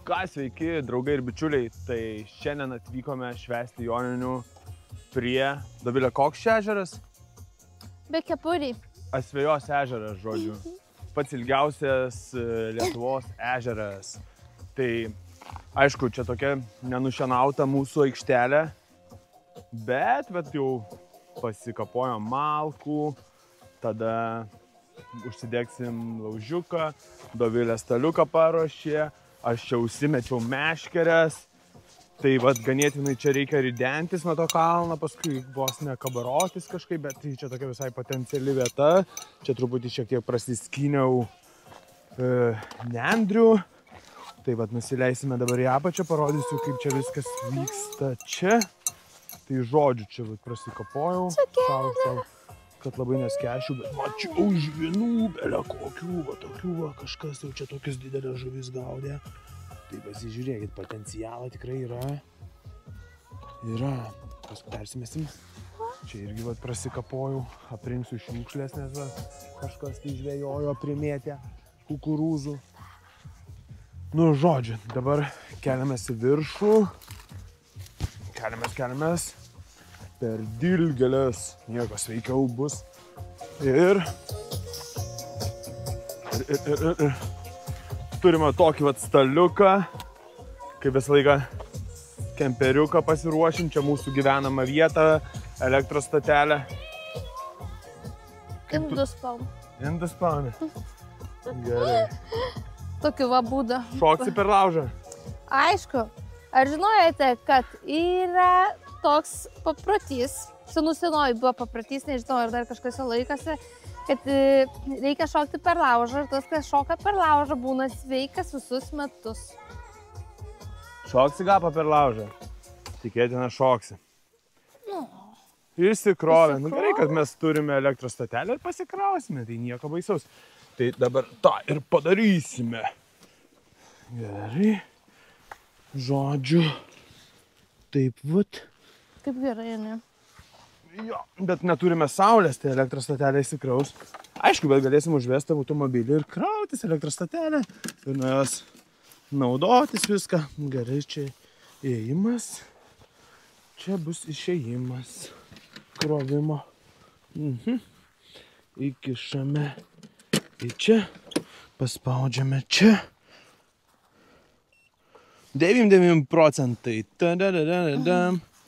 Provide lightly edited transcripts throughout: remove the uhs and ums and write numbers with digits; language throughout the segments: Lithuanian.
Ką sveiki, draugai ir bičiuliai, tai šiandien atvykome švęsti joninių prie, Dovilė, koks čia ežeras? Be kepuriai. Asvejos ežeras, žodžiu. Pats ilgiausias Lietuvos ežeras. Tai, aišku, čia tokia nenušienauta mūsų aikštelė, bet jau pasikapojom malkų, tada užsidegsim laužiuką, Dovilė staliuką paruošė. Aš čia užsimečiau meškeres, tai ganėtinai čia reikia ridentis nuo to kalno, paskui vos ne kabarotis kažkaip, bet tai čia tokia visai potenciali vieta. Čia truputį šiek tiek prasiskyniau nendrių. Tai nusileisime dabar į apačią, parodysiu, kaip čia viskas vyksta čia. Tai žodžiu, čia prasikapojau, kad labai neskęšiu, bet mačiau žvinų, belia kokių, tokių, kažkas jau čia tokius didelės žuvis gaudė. Tai pasižiūrėkit, potencialą tikrai yra. Paskui persimesim. Čia irgi prasikapojau, aprinksiu šiukšlės, nes kažkas tai žvejojo, primėtė kukurūzų. Nu, žodžiu, dabar keliamės į viršų. Keliamės. Per dilgėlės niekas veikiau bus. Ir turime tokį staliuką, kaip visą laiką kemperiuką pasiruošim. Čia mūsų gyvenama vieta, elektros stotelė. Induspaunė. Gerai. Tokiu būdu. Šoksi per laužą? Aišku. Ar žinojate, kad yra toks paprotys, senoji buvo paprotys, nežinau, ar dar kažkas laikasi, kad reikia šokti per laužą ir tas, kas šoka per laužą, būna sveikas visus metus. Šoksi gapą per laužą? Tikėtina šoksi. Išsikrovė. Nu gerai, kad mes turime elektros stotelę ir pasikrausime, tai nieko baisaus. Tai dabar tą ir padarysime. Gerai. Žodžiu. Taip vat. Kaip gerai, ne? Jo, bet neturime saulės, tai elektros stotelė įsikraus. Aišku, bet galėsim užvesti automobilį ir krautis elektros stotelę. Ir nuo jos naudotis viską. Gerai, čia įėjimas. Čia bus išėjimas. Krovimo. Įkišame į čia. Paspaudžiame čia. 99 procentai.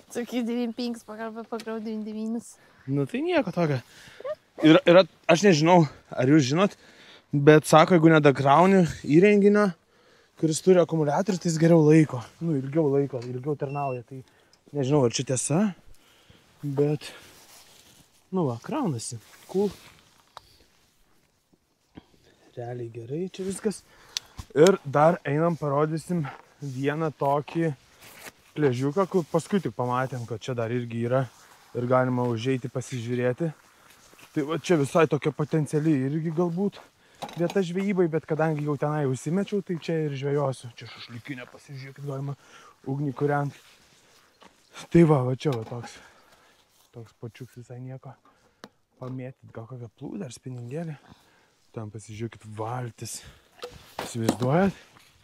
Sakai 95, pagrau 99. Nu tai nieko tokio. Ir aš nežinau, ar jūs žinot, bet sako, jeigu nedakrauni įrenginio, kuris turi akumuliatorių, tai jis geriau laiko. Nu, ilgiau tarnauja. Tai nežinau, ar čia tiesa, bet, kraunasi. Cool. Realiai gerai čia viskas. Ir dar einam, parodysim vieną tokį plėžiuką, kur paskui tik pamatėm, kad čia dar irgi yra ir galima užeiti pasižiūrėti. Tai čia visai tokia potenciali irgi galbūt vieta žvejybai, bet kadangi jau tenai užsimečiau, tai čia ir žvejosiu. Čia šašlykinė, pasižiūrėkit, galima ugnį kūrent. Tai čia toks pačiuks visai nieko. Pamėtit gal kokią plūdę ar spiningėlį. Ten pasižiūrėkit, valtis. Įsivaizduojat?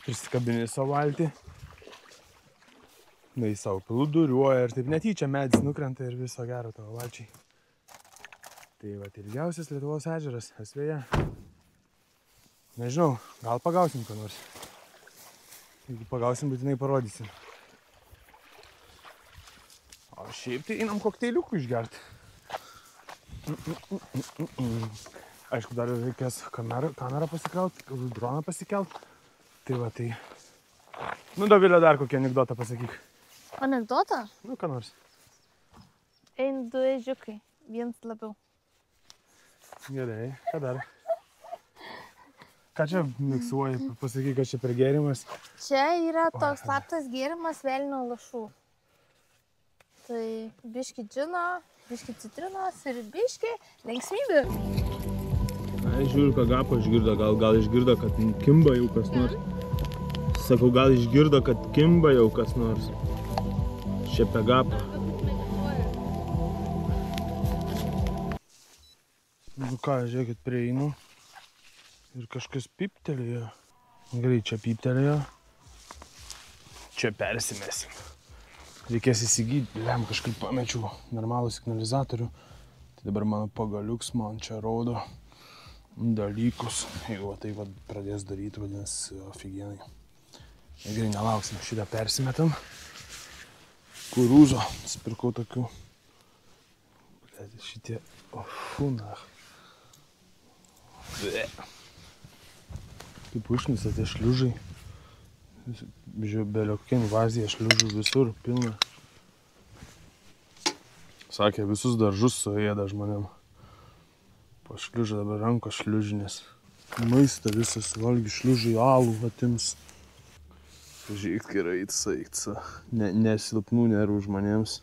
Prisikabini savo valtį. Na, į savo plūduriuoja ir taip netyčia medis nukrenta ir viso gero tavo valčiai. Tai ilgiausias Lietuvos ežeras, Asveja. Nežinau, gal pagausim ką nors. Jeigu pagausim, būtinai parodysim. O šiaip tai einam kokteiliukų išgerti. Aišku, dar reikės kamerą pasikrauti, droną pasikelt. Tai. Nu, Dovilė, dar kokį anekdotą pasakyk. Anekdotą? Nu, ką nors. Eina du ežiukai, vienas labiau. Gerai, ką dar? Ką čia miksuoji? Pasakyk, kad čia per gėrimas. Čia yra toks slaptas gėrimas velnio lašų. Tai biški džino, biški citrinos ir biški linksmybių. Ai, žiūriu, ką gapo išgirdo, gal išgirdo, kad kimba jau kas nors. Sakau, gal išgirdo, kad kimba jau kas nors. Čia pe gapą. Nu ką, žiūrėkit, prieinu. Ir kažkas pyptelėjo. Gerai, čia pyptelėjo. čia persimesim. Reikės įsigyti, kažkaip pamečiau normalų signalizatorių. Tai dabar mano pagaliuks man čia rodo dalykus. Jeigu tai pradės daryti, vadinasi, ofigienai. Gerai, nelauksim, šitą persimetam. Kurūzo, spirkau tokių. Šitie, fūna. Kaip užnisa tie šliužai. Belio kokia invazija šliužų visur pilna. Sakė, visus daržus suėda žmonėm. Po šliužą dabar rankos šliužinės. Maistą visas valgi šliužai, alų atims. Pažiūrėk, gerai, saikta. Nesilpnų nervų žmonėms.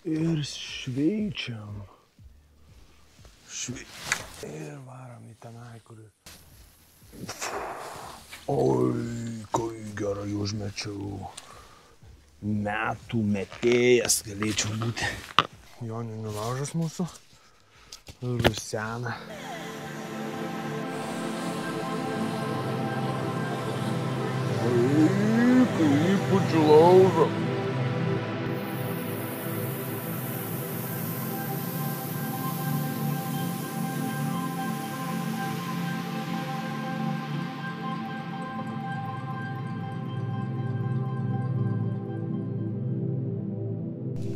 Ir šveičiam. Ir varom į tenai, kur... Oi, kai gerai užmečiau. Metų metėjas galėčiau būti. Joninių laužas mūsų. Rusena. Oi, kai pučiu laužą.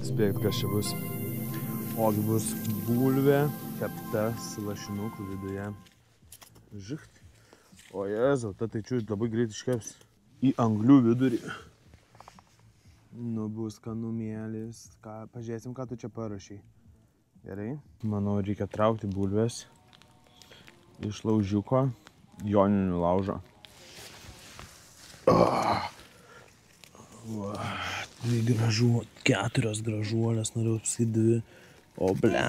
Spėkit, kas čia bus. Ogi bus bulvė, kepta su lašinukų viduje. Žicht. O Jėzau, tai čia labai greit iškeps. Į anglių vidurį. Nu bus kanumėlis. Pažiūrėsim, ką tu čia parašai. Gerai. Manau, reikia traukti bulvės iš laužiuko joninių laužo. Tai gražu, 4 gražuolės, norėjau apsakyti 2, o ble.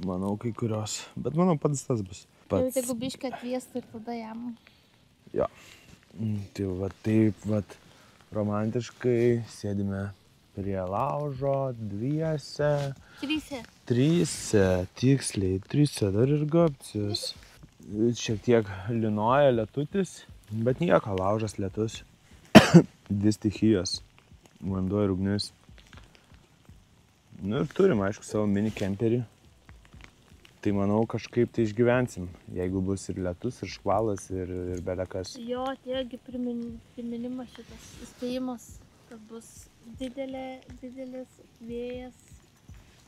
Manau, kai kurios, bet manau, pats tas bus. Jeigu biškį atviestų ir tada jam. Jo, tai taip, romantiškai sėdime prie laužo, 2. 3, tiksliai, 3, dar ir gapcis. Šiek tiek linoja lietutis, bet nieko, laužas lietus. 2 stichijos, vanduo ir ugnis. Nu ir turim, aišku, savo mini kemperį. Tai manau, kažkaip tai išgyvensim, jeigu bus ir lietus, ir škvalas, ir belekas. Jo, tiegi priminimas šitas įspėjimas, kad bus didelis vėjas,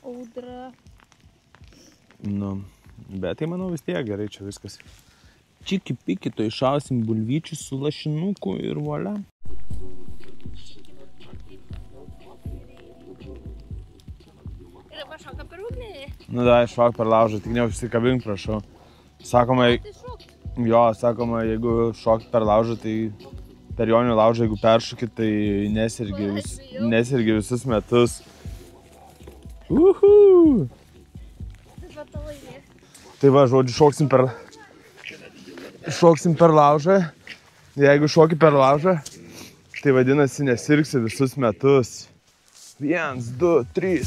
audra. Nu, bet tai manau vis tiek gerai čia viskas. Čiki piki, to iššausim bulvyčių su lašinuku ir volia. Ir pašoka per ugnį. Nu da, šok per laužą, tik neužsikabink, prašau. Sakoma, jeigu šoki per laužą, tai per joninių laužą, jeigu peršoki, tai nesirgi visus metus. Uhu! Tai va, žodžiu, šoksim per laužą. Jeigu šoki per laužą, tai vadinasi nesirgsi visus metus. 1, 2, 3.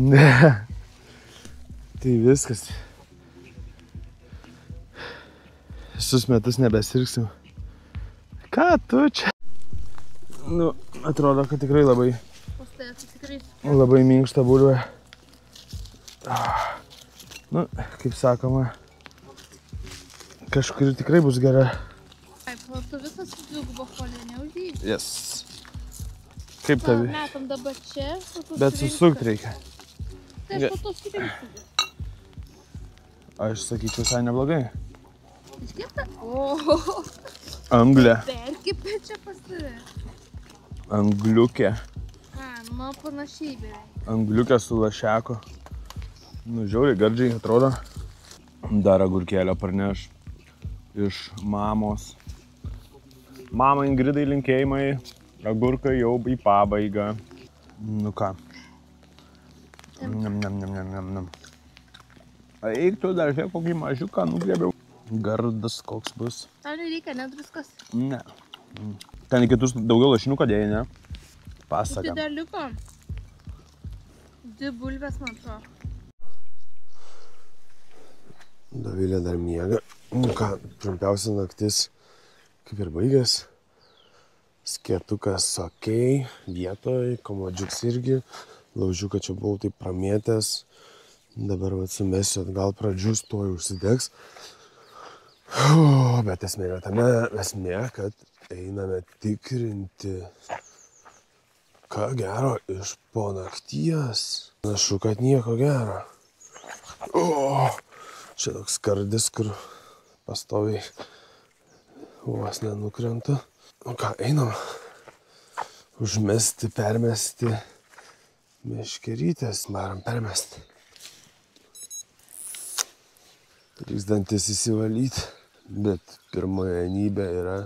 Ne. Tai viskas. Visus metus nebesirgsim. Ką tu čia? Nu, atrodo, kad tikrai labai minkšta bulvė. Nu, kaip sakoma, kažkur tikrai bus gera. Taip, o tu visas dvigubo foliją neuždėjai? Yes. Kaip tavi? Metam dabar čia. Bet susukt reikia. Tai aš po to surinksiu. Aš sakyčiau, visai neblogai. Iškirta? O. Anglė. Perkipė čia pas tave. Angliukė. Nu, panašiai beveik. Angliukė su lašeku. Nu, žiauriai gardžiai atrodo. Dar agurkėlio parneš iš mamos. Mama Ingridai linkėjimai. Agurkai jau į pabaigą. Nu ką. Nam. Eik tu dar šiek kokį mažiuką nugrėbiau. Gardas koks bus. Tau nereikia, ne druskos? Ne. Ten į kitus daugiau lašinuko dėjai, ne? Pasakam. Tai dar liko 2 bulvės, man atrodo. Dovilė dar miega. Nu ką, trumpiausia naktis kaip ir baigęs. Skėtukas okei, vietoj, komodžiuks irgi. Laužiuką čia buvau taip pramėtęs. Dabar sumesiu atgal pradžius, to jau užsidegs. Bet esmė yra tame, kad einame tikrinti, ką gero iš po nakties. Našu, kad nieko gero. Čia toks skardis, kur pastoviai vos nenukrenta. O ką, einam užmesti, permesti meškerytės, varom permesti. Reiks dantis įsivalyti, bet pirmajanybė yra,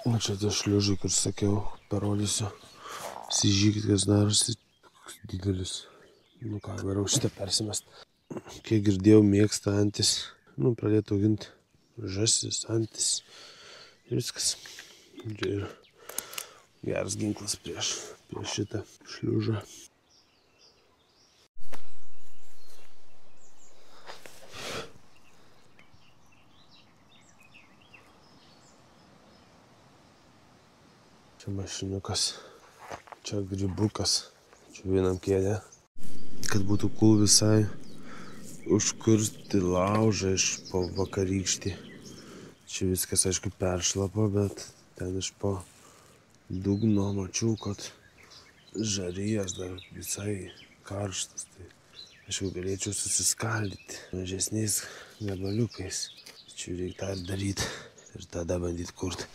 nu čia tie šliužai, kur sakiau, parodysiu. Sižykit, kas darosi, didelis. Nu ką, varau šitą persimest. Kiek girdėjau, mėgsta antis, nu pradėtų auginti žąsis, antis ir viskas. Ir geras ginklas prieš šitą šliužą. Čia mašiniukas, čia grybukas, čia vienam kėdė. Kad būtų cool visai užkurti laužą iš po vakarykštį. Čia viskas aišku peršlapo, bet ten iš po dugno mačiau, kad žarijas dar visai karštas. Tai aišku galėčiau susiskaldyti mažesniais gabaliukais. Čia reikia tą daryti ir tada bandyti kurti.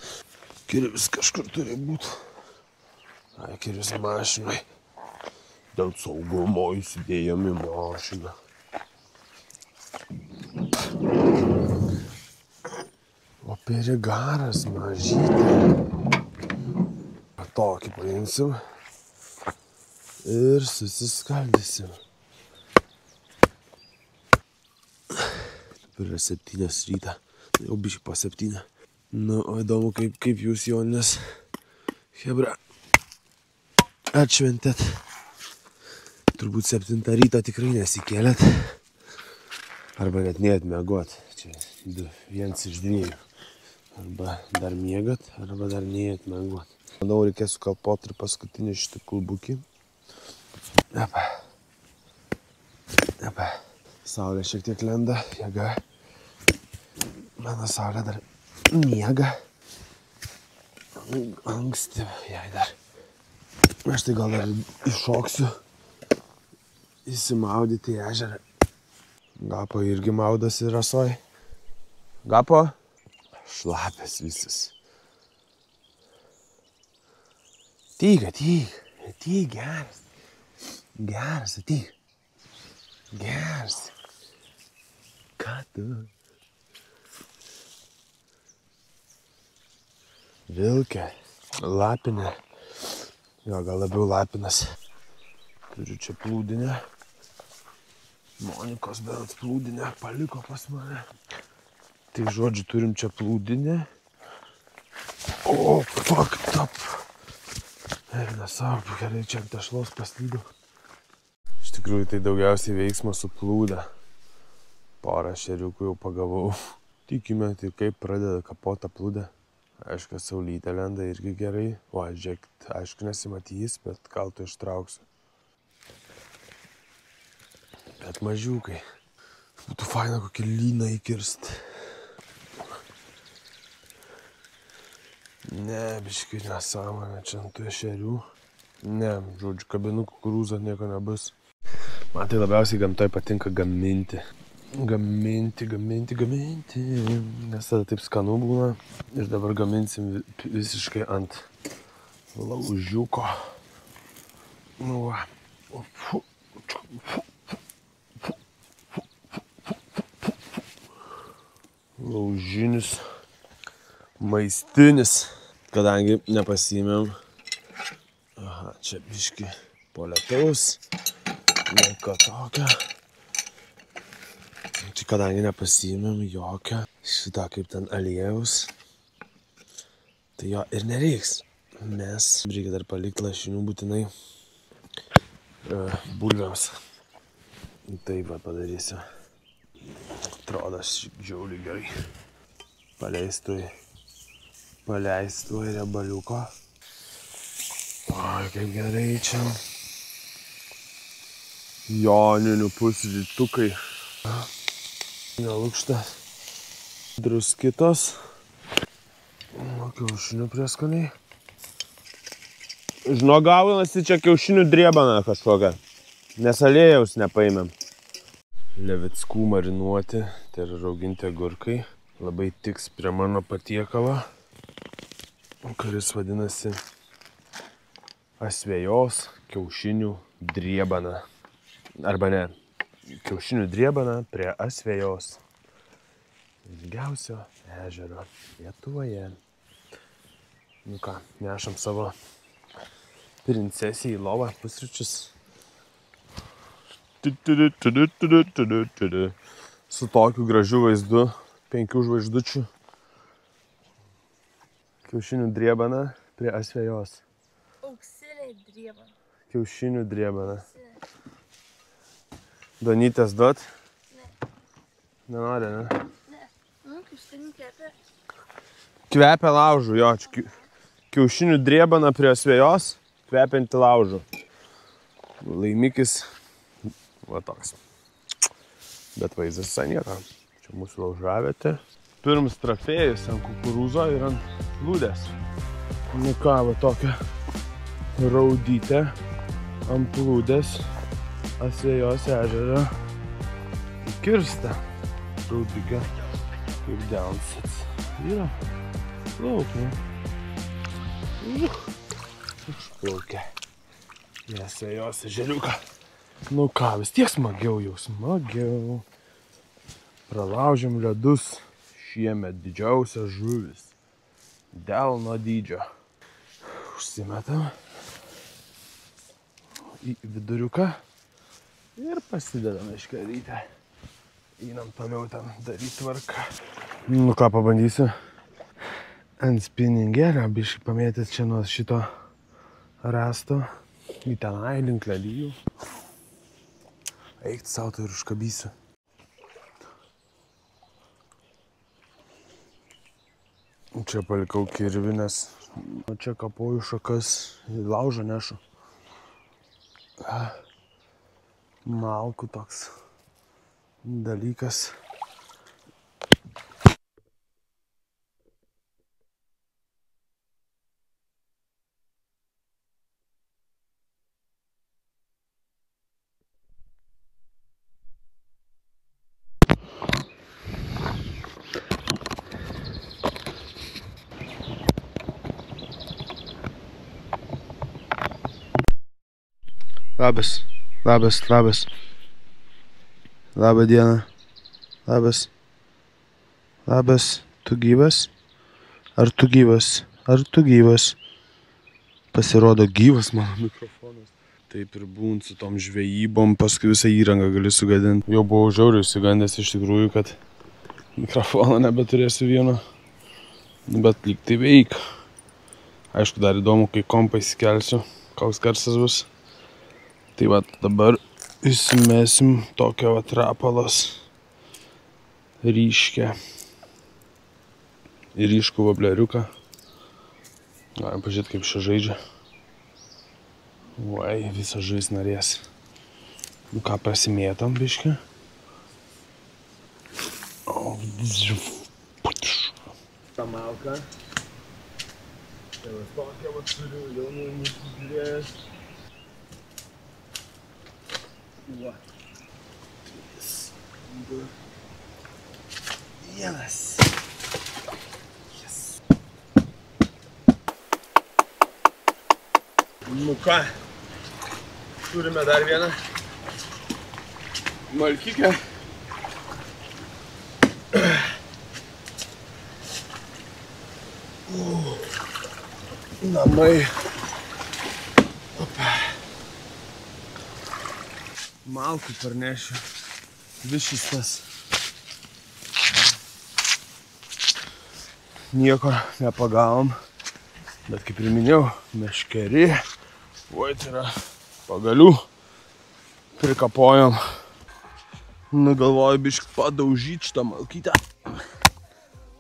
Kirvis kažkur turi būti. Ai, kirvis mašinai. Dėl saugumo įsidėjom į mašiną. O perigaras mažytė. Tokį paimsim. Ir susiskaldysim. Dabar yra 7 rytą. Jau biškai po 7. Nu, o įdomu, kaip jūs, Joninės, hebra, atšventėt. Turbūt 7 ryto tikrai nesikėlėt. Arba net nėjot miegot. Čia vienas iš 2. Arba dar miegat, arba dar nėjot miegot. Manau, reikės sukalpot ir paskutinį šitą kulbukį. Saulė šiek tiek lenda, jėga. Mano saulė dar miega. Anksti jai dar. Aš tai gal dar iššoksiu įsimaudyti į ežerą. Gapo irgi maudosi rasoj. Gapo? Šlapės visas. Tyk, geras. Geras, atyk. Geras. Ką tu? Vilkė, lapinė. Jo, gal labiau lapinas. Turiu čia plūdinę. Monikos berods plūdinę paliko pas mane. Tai žodžiu, turim čia plūdinę. O, fucked up. Ir nesvarbu, gerai, čia ant tešlos paslydau. Iš tikrųjų, tai daugiausiai veiksmo su plūda. Porą šeriukų jau pagavau. Tikime, tai kaip pradeda kapotą plūdę. Aišku, saulytė lenda irgi gerai. O, žiūrėk, aišku, nesimatys, bet gal tu ištrauksiu. Bet mažiukai. Būtų faina kokį lyną įkirst. Ne, biškai nesąmonė, čia ant tų ešerių. Ne, žodžiu, kabinu kukurūzą, nieko nebus. Man tai labiausiai gamtoj patinka gaminti. Gaminti. Nes tada taip skanu būna. Ir dabar gaminsim visiškai ant laužiuko. Nu va. Laužinis. Maistinis. Kadangi nepasiėmėm. Aha, čia biški po lietaus. Nieko tokio. Čia kadangi nepasiėmėm jokio šitą kaip ten aliejaus, tai jo ir nereiks. Mes reikia dar palikti lašinių būtinai bulviams. Taip va padarysiu. Atrodo žiauriai gerai. Paleistu riebaliuko. Oi, kaip gerai čia. Joninių pusrytukai. Nelukštas. Druskitos. Kiaušinių prieskoniai. Žinok, gaunasi čia kiaušinių driebana kažkokia. Nes aliejaus nepaėmėm. Levickų marinuoti, tai yra rauginti agurkai. Labai tiks prie mano patiekalo, kuris vadinasi asvejos kiaušinių driebana. Arba ne, kiaušinių driebana prie asvejos. Ilgiausio ežero Lietuvoje. Nu ką, nešam savo princesiją į lovą pusryčius. Su tokiu gražiu vaizdu, 5 žvaigždučių. Kiaušinių driebana prie asvejos. Auksinė driebana. Kiaušinių driebana. Donytės duot? Ne. Nenori, ne? Ne. Kiaušinių kvepia. Kvepia laužų, jo. Kiaušinių driebana prie asvejos, kvepianti laužų. Laimikis, va toks. Bet vaizdas visai nieko. Čia mūsų laužavietė. Pirms trofėjus ant kukurūzo ir ant plūdės. Nu ką, va tokia raudytė ant plūdės asvejos ežerą įkirsta. Raudikė kaip downsets. Yra plauk, ne? Išplaukia į asvejos ežeriuką. Nu ką, vis tiek smagiau jau, smagiau. Pralaužėm ledus. Šiemet didžiausias žuvis. Delno dydžio. Užsimetam į viduriuką ir pasidedam iškarytę. Einam toliau ten daryti tvarką. Nu ką, pabandysiu. Ant spinningelio biškį pamėtęs čia nuo šito rasto. Į tenai link lelijų. Eikti sau tai ir užkabysiu. Čia palikau kirvį, nes čia kapoju šakas, į laužą nešu. Malkų toks dalykas. Labas, labas, labas. Labą dieną. Labas. Labas. Tu gyvas? Ar tu gyvas? Ar tu gyvas? Pasirodo gyvas mano mikrofonas. Taip ir būnt su tom žvejybom, paskui visą įrangą gali sugadinti. Jau buvau žiauriai išsigandęs iš tikrųjų, kad mikrofoną nebeturėsiu vieno. Bet lyg tai veik. Aišku, dar įdomu, kai kompą įsikelsiu, koks garsas bus. Tai va dabar įsimesim tokią va trapalos ryškę. Ir ryškų vobleriuką. Galim pažiūrėti, kaip šia žaidžia. Uai, visą žais norės. Nu ką, prasimėtam biškį. Ta malka. Tai va tokia va turiu, jaunų mūsų dėlės. Va. 3, 2, 1. Yes. Nu ką, turime dar vieną malkikę. Namai. Opa. Malkų parnešiu. Višis tas. Nieko nepagavom. Bet kaip ir minėjau, meškerį, oi, tai yra pagalių, prikapojom. Nu, galvoju, biškį padaužyti šitą malkytę.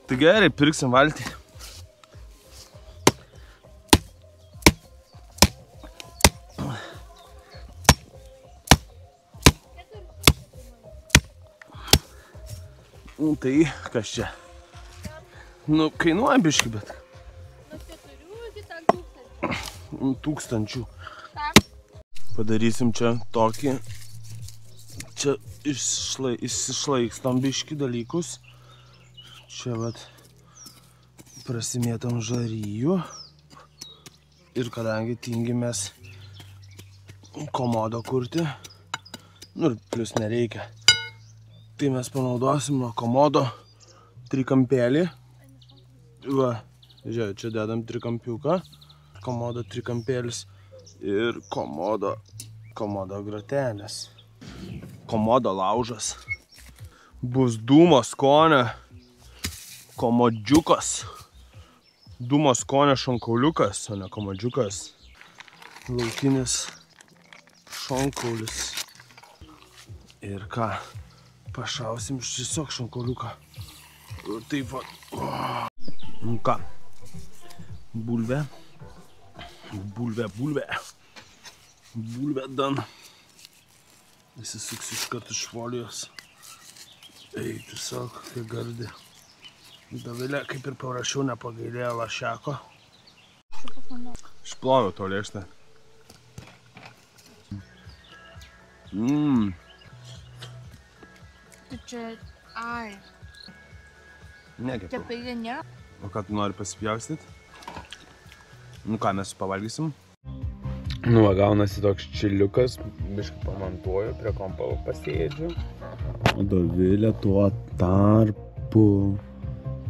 Tai gerai, pirksim valtį. Nu, tai kas čia? Nu, kainuoja biškį, bet... Nuo 4 iki 1000. Padarysim čia tokį... Čia išsišlaikstam biškį dalykus. Čia vat prasimėtam žaryjų. Ir kadangi tingimės komodo kurti, nu ir plius nereikia, tai mes panaudosim nuo komodo trikampėlį. Va, žiūrėjau, čia dedam trikampiuką, komodo trikampėlis ir komodo grotelės. Komodo laužas. Bus dūmo skonio komodžiukas. Dūmo skonio šonkauliukas, o ne komodžiukas. Laukinis šonkaulis. Ir ką? Pašausim tiesiog šonkauliuką. Ir taip va. Nu ką? Bulvė. Bulvė dan. Įsisuks iškart iš folijos. Ei, tiesiog, kai gardė. Dovilė, kaip ir parašiau, nepagailėjo lašiako. Išploviau to lėkštę. Tai čia, ai. Nekepiau. Čia peilė nėra. O ką tu nori pasipjaustyti? Nu ką, mes pavalgysim? Nu, va, gaunasi toks čiliukas, biškai pamontuoju, prie kompo pasėdžiu. O Dovilė tuo tarpu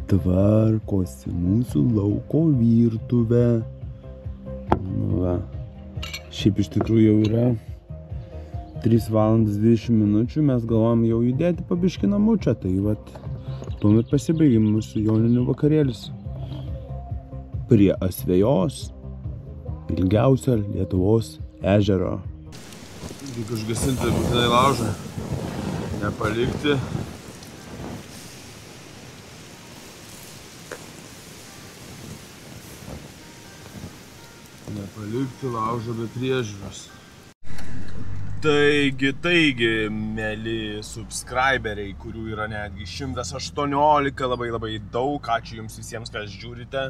tvarkosi mūsų lauko virtuvę. Nu, va. Šiaip iš tikrųjų jau yra 3 valandas 20 minučių, mes galvojam jau judėti po biškį namučią, tai vat tuom ir pasibaigim mūsų joninių vakarėlis. Prie Asvejos. Ilgiausio Lietuvos ežero. Reikia užgesinti būtinai laužą. Nepalikti. Nepalikti laužą be priežiūros. Taigi, mėly subscriberiai, kurių yra netgi 118, labai daug. Ačiū jums visiems, kas žiūrite.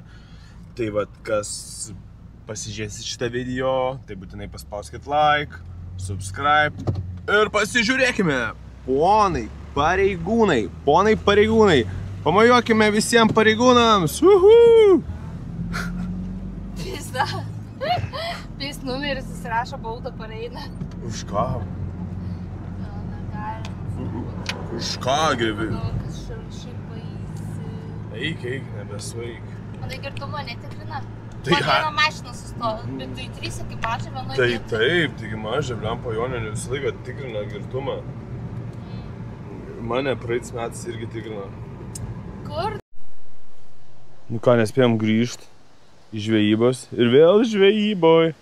Tai vat, kas pasižiūrėsit šitą video, tai būtinai paspauskit like, subscribe ir pasižiūrėkime. Ponai pareigūnai, pamojuokime visiems pareigūnams. Pisa. Pis numeris įsirašo baudą pareina. Už ką? Už ką, gyvi? Kas šiaip baisi. Eik, nebesueik. Manai, girtumą netikrina? Tai viena mašina sustojo, bet tai 3 ekipažai vienoje vietoje. Taip, taigi mažą blempo Joninių visą laiką tikrina girtumą. Mane praeitais metais irgi tikrino. Kur? Nu ką, nespėjom grįžti į žvejybos ir vėl žvejyboj.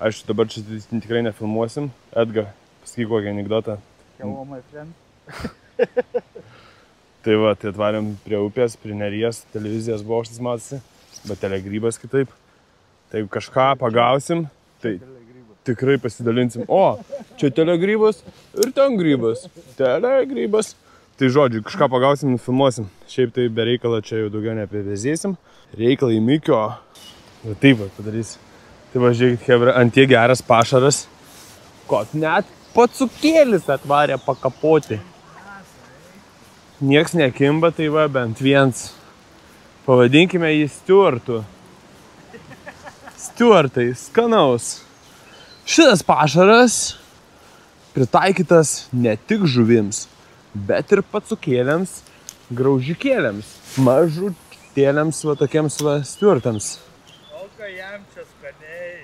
Aišku, dabar čia tikrai nefilmuosim. Edgar, pasakyk kokį anekdotą. Hello, my friend. Tai va, tai atvarėm prie upės, prie Neries, televizijos bokštas matosi, bet telegrybas kitaip. Tai jeigu kažką pagausim, tai tikrai pasidalinsim. O, čia telegrybas ir ten grybas. Telegrybas. Tai žodžiu, kažką pagausim, nufilmuosim. Šiaip tai be reikalo čia jau daugiau neapivėzėsim. Reikalai Mikio. Ir taip va padarysim. Tai va, žiūrėkit, hebra, antie geras pašaras. Kot net pacukėlis atvarė pakapoti. Nieks nekimba, tai va, bent viens. Pavadinkime jį Stuartu. Stuartai, skanaus. Šitas pašaras pritaikytas ne tik žuvims, bet ir pacukėliams, graužikėliams, mažutėliams va tokiems va Stuartams. O ką jam čia skaniai.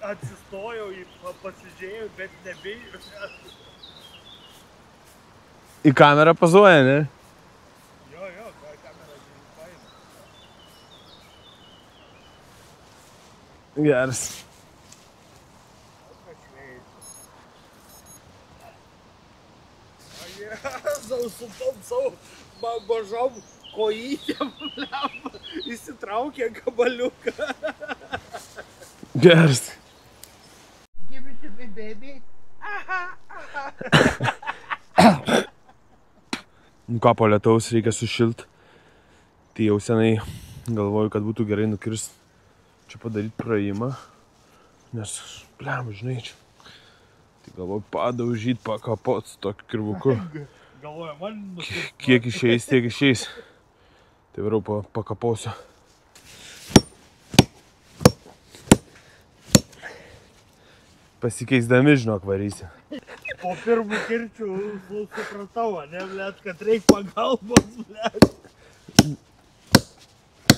Atsistojau, pasižiūrėjau, bet nebijau. Į kamerą pozuoja, ne? Jo, ką kamera paima. Geras. Su tom savo mažom kojytėm, įsitraukė gabaliuką. Geras. Give it to me, baby. Nu ką, po lietaus reikia sušilt. Tai jau senai galvoju, kad būtų gerai nukirst čia padaryti praėjimą. Nes, blem, žinai, čia. Tai galvoju padaužyt, pakapot su tokiu kirvuku. Galvoju, man nukirst. Kiek išeis, tiek išeis. Tai vėliau pakaposiu. Pasikeisdami, žinok, varysi. Po pirmų kirčių supratau, ne, blėt, kad reik pagalbos, blėt.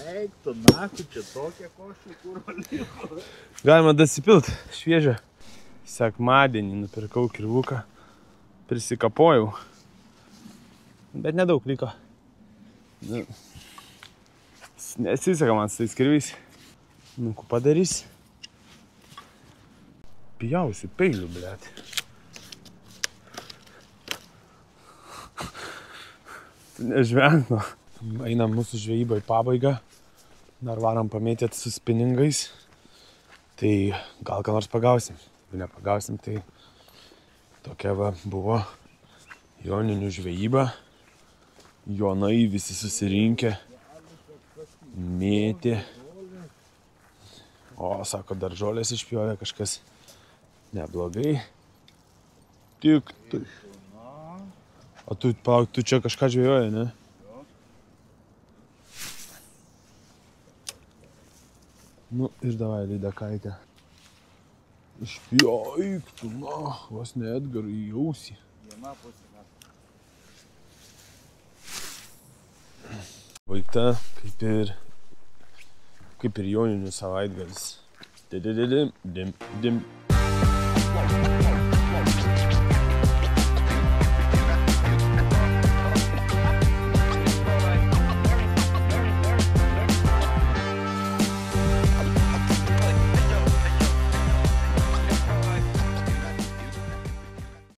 Eik, tu naku, čia tokia košė, kur valyko. Galima dasipilt, šviežią. Sekmadienį nupirkau kirvuką. Prisikapojau. Bet nedaug liko. Nu, nesiseka man su tais kirviais. Nu, ko padarys? Pjausiu peiliu, blėt. Nežvenk, nu. Einam mūsų žvejybą į pabaigą. Dar varam pamėtėt su spiningais. Tai gal ką nors pagausim. Jeigu nepagausim, tai tokia va buvo joninių žvejyba. Jonai visi susirinkę. Mėtė. O, sako, dar žolės išpjovė kažkas. Neblogai. Tik tai. O tu, palauk, tu čia kažką žvejoji, ne? Nu ir davai, lydekaitė. Išpjoik tu, na, vos ne Edgarui į ausį. Viena pusė. Baigta, kaip ir joninių savaitgalis. Dim, dim, dim.